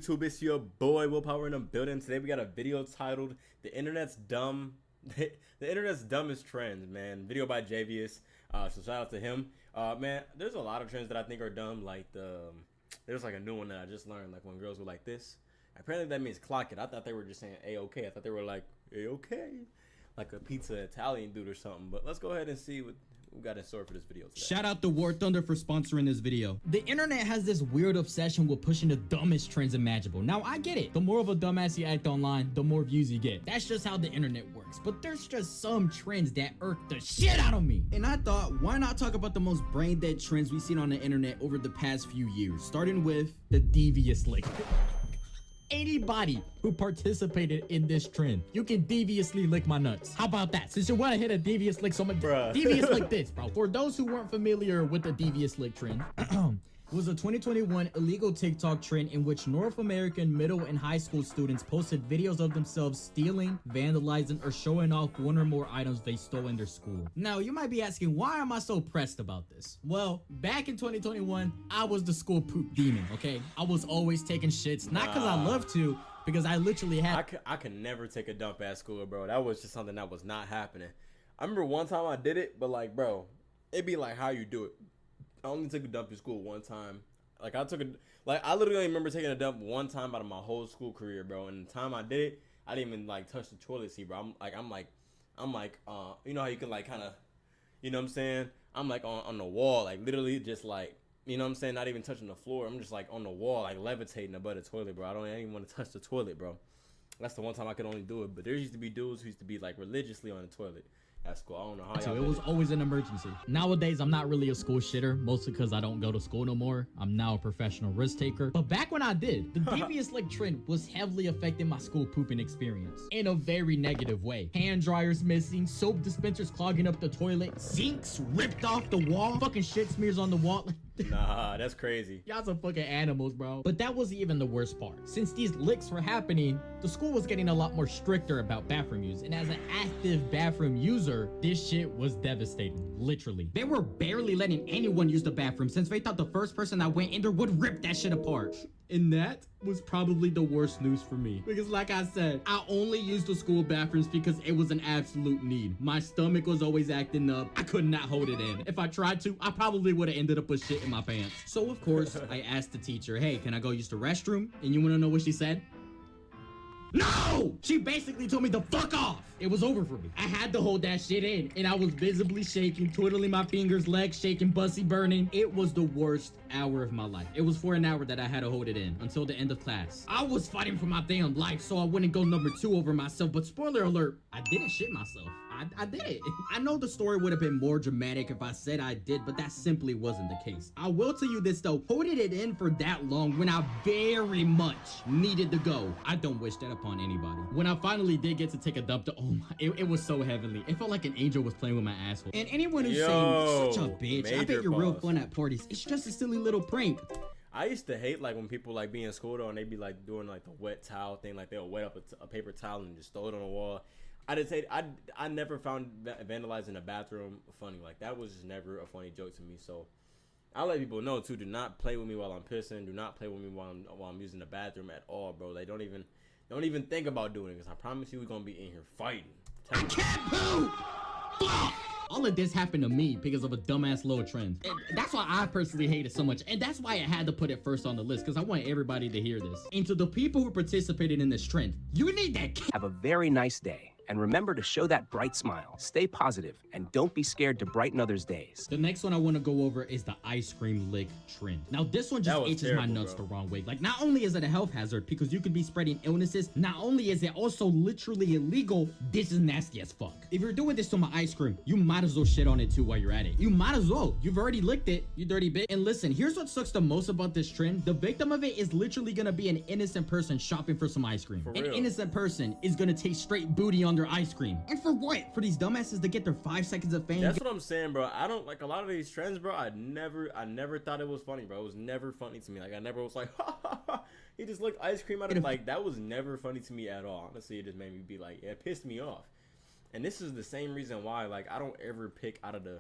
YouTube? It's your boy Willpower in the building. Today we got a video titled "The Internet's Dumb." The internet's dumbest trends, man. Video by Javius. So shout out to him. Man, there's a lot of trends that I think are dumb. Like there's like a new one that I just learned. Like when girls go like this. Apparently that means clock it. I thought they were just saying A-OK. I thought they were like A-OK, like a pizza Italian dude or something. But let's go ahead and see what we got in store for this video today. Shout out to War Thunder for sponsoring this video. The internet has this weird obsession with pushing the dumbest trends imaginable. Now I get it. The more of a dumbass you act online, the more views you get. That's just how the internet works. But there's just some trends that irk the shit out of me. And I thought, why not talk about the most brain dead trends we've seen on the internet over the past few years, starting with the devious lick. Anybody who participated in this trend, you can deviously lick my nuts. How about that? Since you want to hit a devious lick, so much devious like this, bro. For those who weren't familiar with the devious lick trend, was a 2021 illegal TikTok trend in which North American middle and high school students posted videos of themselves stealing, vandalizing, or showing off one or more items they stole in their school. Now, you might be asking, why am I so pressed about this? Well, back in 2021, I was the school poop demon, okay? I was always taking shits, not because I love to, because I literally had... I could never take a dump at school, bro. That was just something that was not happening. I remember one time I did it, but like, bro, it'd be like how you do it. I only took a dump in school one time. Like I literally only remember taking a dump one time out of my whole school career, bro. And the time I did it, I didn't even like touch the toilet seat, bro. I'm like, you know how you can like kind of, you know what I'm saying? I'm like on the wall, like literally just like, you know what I'm saying? Not even touching the floor. I'm just like on the wall, like levitating above the toilet, bro. I don't even want to touch the toilet, bro. That's the one time I could only do it. But there used to be dudes who used to be like religiously on the toilet at school. I don't know how y'all it was always an emergency. Nowadays, I'm not really a school shitter, mostly because I don't go to school no more. I'm now a professional risk taker. But back when I did, the devious lick trend was heavily affecting my school pooping experience in a very negative way. Hand dryers missing, soap dispensers clogging up the toilet, sinks ripped off the wall, fucking shit smears on the wall. Nah, that's crazy. Y'all some fucking animals, bro. But that wasn't even the worst part. Since these licks were happening, the school was getting a lot more stricter about bathroom use. And as an active bathroom user, this shit was devastating. Literally. They were barely letting anyone use the bathroom since they thought the first person that went in there would rip that shit apart. And that was probably the worst news for me. Because like I said, I only used the school bathrooms because it was an absolute need. My stomach was always acting up. I could not hold it in. If I tried to, I probably would have ended up with shit in my pants. So of course, I asked the teacher, hey, can I go use the restroom? And you wanna know what she said? No! She basically told me to fuck off. It was over for me. I had to hold that shit in, and I was visibly shaking, twiddling my fingers, legs shaking, bussy burning. It was the worst hour of my life. It was for an hour that I had to hold it in until the end of class. I was fighting for my damn life so I wouldn't go number 2 over myself, but spoiler alert, I didn't shit myself. I did it. I know the story would have been more dramatic if I said I did, but that simply wasn't the case. I will tell you this though, holding it in for that long when I very much needed to go, I don't wish that upon anybody. When I finally did get to take a dump, it was so heavenly. It felt like an angel was playing with my asshole. And anyone who's saying, such a bitch, I bet you're real fun at parties. It's just a silly little prank. I used to hate like when people like be in school though and they be like doing like the wet towel thing, like they'll wet up a paper towel and just throw it on the wall. I never found vandalizing a bathroom funny. Like that was just never a funny joke to me. So I let people know too. Do not play with me while I'm pissing. Do not play with me while I'm using the bathroom at all, bro. Like don't even think about doing it. Cause I promise you we're gonna be in here fighting. I can't poop. Fuck. All of this happened to me because of a dumbass little trend. And that's why I personally hate it so much. And that's why I had to put it first on the list, because I want everybody to hear this. And to the people who participated in this trend, you need that. Have a very nice day. And remember to show that bright smile. Stay positive and don't be scared to brighten others' days. The next one I want to go over is the ice cream lick trend. Now this one just itches my nuts the wrong way. Like not only is it a health hazard because you could be spreading illnesses, not only is it also literally illegal, this is nasty as fuck. If you're doing this to my ice cream, you might as well shit on it too while you're at it. You might as well. You've already licked it, you dirty bitch. And listen, here's what sucks the most about this trend. The victim of it is literally gonna be an innocent person shopping for some ice cream. An innocent person is gonna take straight booty on their ice cream. And for what? For these dumbasses to get their 5 seconds of fame? That's what I'm saying, bro. I don't like a lot of these trends, bro. I never thought it was funny, bro. It was never funny to me. Like I never was like, ha ha ha. He just licked ice cream out of like that was never funny to me at all. Honestly, it just made me be like, it pissed me off. And this is the same reason why, like, I don't ever pick out of the,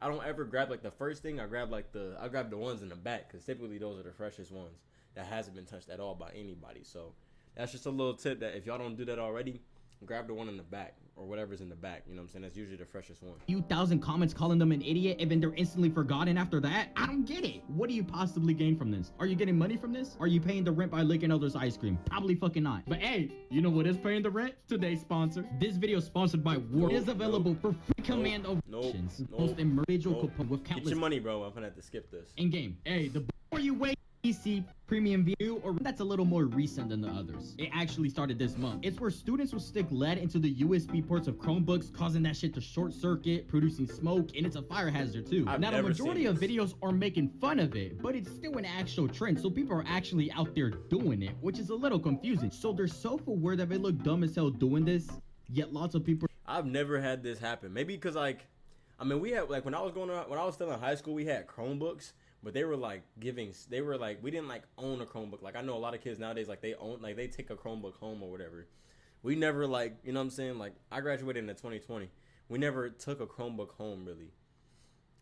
I don't ever grab like the first thing. I grab the ones in the back because typically those are the freshest ones. that hasn't been touched at all by anybody. So that's just a little tip that if y'all don't do that already, grab the one in the back or whatever's in the back. You know what I'm saying? That's usually the freshest one. Few thousand comments calling them an idiot and then they're instantly forgotten after that? I don't get it. What do you possibly gain from this? Are you getting money from this? Are you paying the rent by licking others' ice cream? Probably fucking not. But hey, you know what is paying the rent? Today's sponsor. This video is sponsored by War. It is available for free command options. Most individual component with Get countless your money, bro. I'm gonna have to skip this. in game. Hey, the more you wait, PC Premium View, or that's a little more recent than the others. It actually started this month. It's where students will stick lead into the USB ports of Chromebooks, causing that shit to short circuit, producing smoke, and it's a fire hazard too. I've Now the never majority seen of this. videos are making fun of it, but it's still an actual trend, so people are actually out there doing it, which is a little confusing. So they're self-aware that they look dumb as hell doing this, yet lots of people I've never had this happen. Maybe because like, I mean, we had like when I was still in high school, we had Chromebooks, but they were like we didn't like own a Chromebook. Like I know a lot of kids nowadays, like they take a Chromebook home or whatever. We never like, you know what I'm saying? Like I graduated in 2020. We never took a Chromebook home really.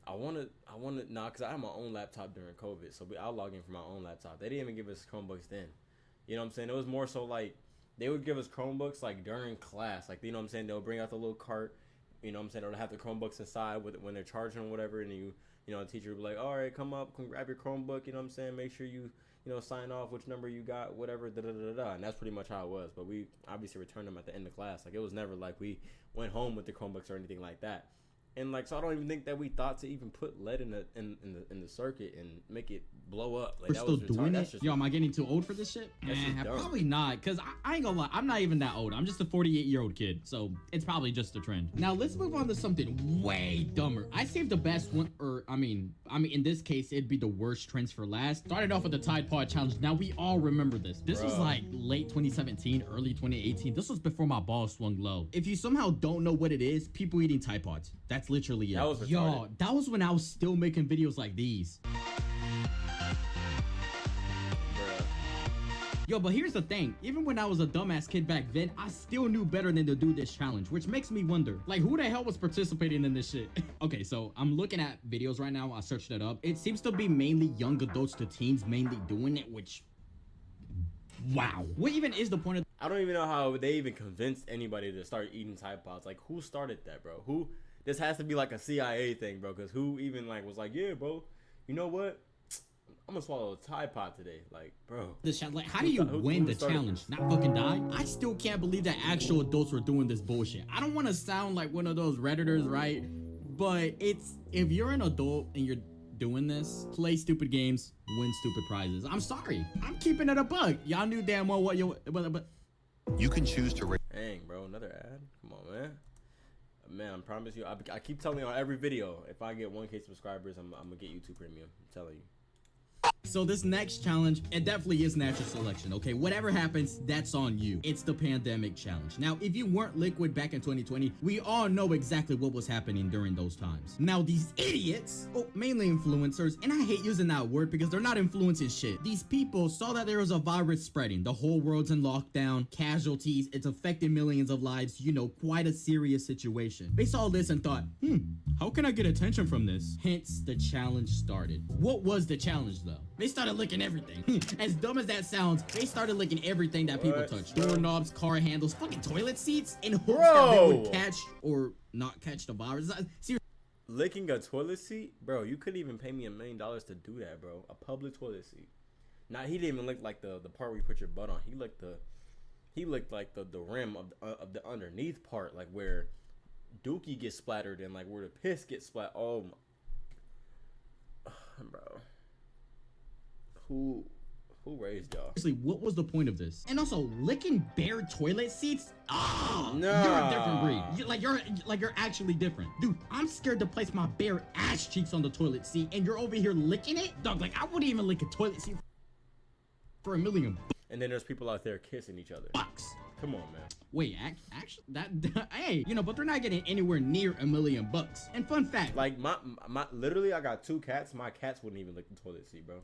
I wanted because I had my own laptop during COVID, so I'll log in from my own laptop. They didn't even give us Chromebooks then. You know what I'm saying? It was more so like they would give us Chromebooks like during class. Like, you know what I'm saying? They'll bring out the little cart. You know what I'm saying? They'll have the Chromebooks inside when they're charging or whatever. And you know, the teacher would be like, all right, come grab your Chromebook. You know what I'm saying? Make sure you sign off which number you got, whatever, da-da-da-da-da. And that's pretty much how it was. But we obviously returned them at the end of class. Like, it was never like we went home with the Chromebooks or anything like that. And like, so I don't even think that we thought to even put lead in the circuit and make it blow up. Like, are that still was retarded. doing That's it. just, Yo, am I getting too old for this shit? That's just dumb. Probably not, because I ain't gonna lie, I'm not even that old. I'm just a 48-year-old kid, so it's probably just a trend. Now let's move on to something way dumber. I saved the best one, or I mean in this case it'd be the worst trends for last. Started off with the Tide Pod challenge. Now we all remember this. This was Bruh. like late 2017, early 2018. This was before my balls swung low. If you somehow don't know what it is, people eating Tide Pods. That's literally it. That was retarded. Yo, that was when I was still making videos like these. bruh. Yo, but here's the thing. Even when I was a dumbass kid back then, I still knew better than to do this challenge, which makes me wonder, like, who the hell was participating in this shit? Okay, so I'm looking at videos right now. I searched it up. It seems to be mainly young adults to teens mainly doing it, which... Wow. What even is the point of... I don't even know how they even convinced anybody to start eating Tide Pods. Like, who started that, bro? Who? This has to be like a CIA thing, bro. Because who even like was like, yeah, bro, you know what? I'm gonna swallow a Tide Pod today. Like, bro. this challenge? Like, how do you win the started challenge? this? Not fucking die? I still can't believe that actual adults were doing this bullshit. I don't want to sound like one of those Redditors, right? But it's... If you're an adult and you're doing this, play stupid games, win stupid prizes. I'm sorry. I'm keeping it a bug. Y'all knew damn well what you... But You can choose to Dang, bro, another ad. Come on, man. Man, I promise you. I keep telling you on every video. If I get 1K subscribers, I'm gonna get YouTube Premium. I'm telling you. so this next challenge, it definitely is natural selection, okay? Whatever happens, that's on you. It's the pandemic challenge. Now, if you weren't liquid back in 2020, we all know exactly what was happening during those times. Now, these idiots, mainly influencers, and I hate using that word because they're not influencing shit. These people saw that there was a virus spreading. The whole world's in lockdown, casualties, it's affecting millions of lives, you know, quite a serious situation. They saw this and thought, how can I get attention from this? Hence, the challenge started. What was the challenge, though? They started licking everything. As dumb as that sounds, they started licking everything that people What? touched. Doorknobs, car handles, fucking toilet seats, in hopes that they would Bro. catch or not catch the virus. Seriously. Licking a toilet seat, bro. You couldn't even pay me $1 million to do that, bro. A public toilet seat. Now he didn't even lick like the part where you put your butt on. He licked like the rim of the underneath part, like where dookie gets splattered and like where the piss gets splat. Oh my, bro. Who raised y'all? What was the point of this? And also, licking bare toilet seats? Ah, Nah. you're a different breed. You're actually different, dude. I'm scared to place my bare ass cheeks on the toilet seat, and you're over here licking it, dog. Like I wouldn't even lick a toilet seat for $1 million And then there's people out there kissing each other. bucks. Come on, man. Wait, actually, that hey, you know, but they're not getting anywhere near $1 million. And fun fact, Like my literally, I got 2 cats. My cats wouldn't even lick the toilet seat, bro.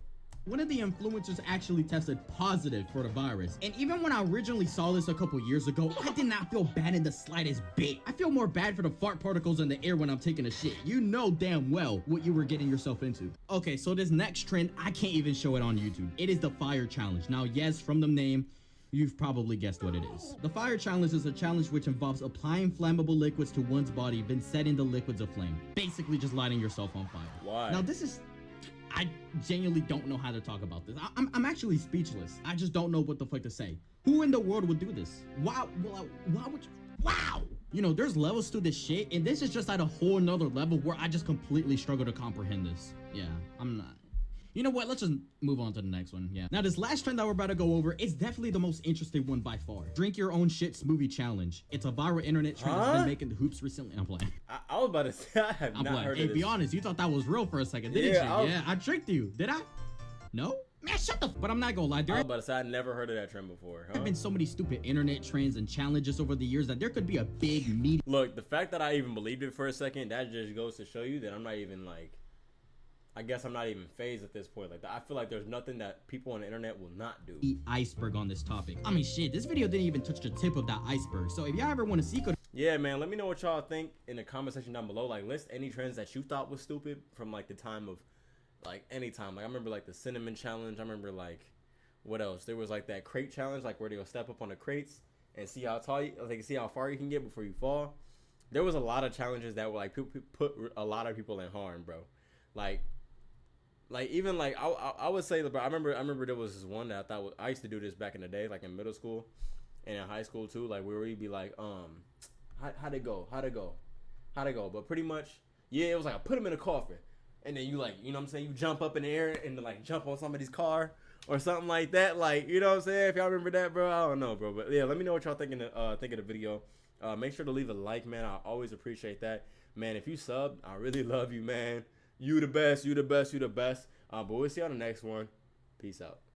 One of the influencers actually tested positive for the virus. And even when I originally saw this a couple years ago, I did not feel bad in the slightest bit. I feel more bad for the fart particles in the air when I'm taking a shit. You know damn well what you were getting yourself into. Okay, so this next trend, I can't even show it on YouTube. It is the fire challenge. Now, yes, from the name, you've probably guessed what it is. The fire challenge is a challenge which involves applying flammable liquids to one's body, then setting the liquids aflame. Basically just lighting yourself on fire. Why? Now this is... I genuinely don't know how to talk about this. I'm actually speechless. I just don't know what the fuck to say. Who in the world would do this? Why would you? Wow! You know, there's levels to this shit, and this is just at a whole nother level where I just completely struggle to comprehend this. Yeah, I'm not... You know what? Let's just move on to the next one. Yeah. Now, this last trend that we're about to go over is definitely the most interesting one by far. Drink your own shit smoothie challenge. It's a viral internet trend that's been making the hoops recently. I'm playing. I was about to say, I have I'm not playing. heard Hey, of this. be honest, you thought that was real for a second, didn't Yeah, you? Yeah, I tricked you. Did I? No? Man, shut the... But I'm not gonna lie. There I was about to say, I never heard of that trend before. have been so many stupid internet trends and challenges over the years that there could be a big meeting. Look, the fact that I even believed it for a second, that just goes to show you that I'm not even like... I guess I'm not even phased at this point. Like, I feel like there's nothing that people on the internet will not do. Iceberg on this topic. I mean, shit, this video didn't even touch the tip of that iceberg. So if y'all ever want to see... Yeah, man, let me know what y'all think in the comment section down below. Like, list any trends that you thought was stupid from, like, the time of... Like, any time. Like, I remember, like, the cinnamon challenge. I remember, like... What else? There was, like, that crate challenge, like, where they'll step up on the crates and see how tall you... Like, see how far you can get before you fall. There was a lot of challenges that were, like, put a lot of people in harm, bro. Like even like I would say, bro, I remember there was this one that I thought I used to do this back in the day, like in middle school and in high school too, like where we'd be like, how'd it go? But pretty much, yeah, it was like I put him in a coffin, and then you like, you know what I'm saying, you jump up in the air and like jump on somebody's car or something like that, like, you know what I'm saying? If y'all remember that, bro, I don't know, bro, but yeah, let me know what y'all think of the video. Make sure to leave a like, man. I always appreciate that, man. If you sub, I really love you, man. You the best, you the best, you the best. But we'll see you on the next one. Peace out.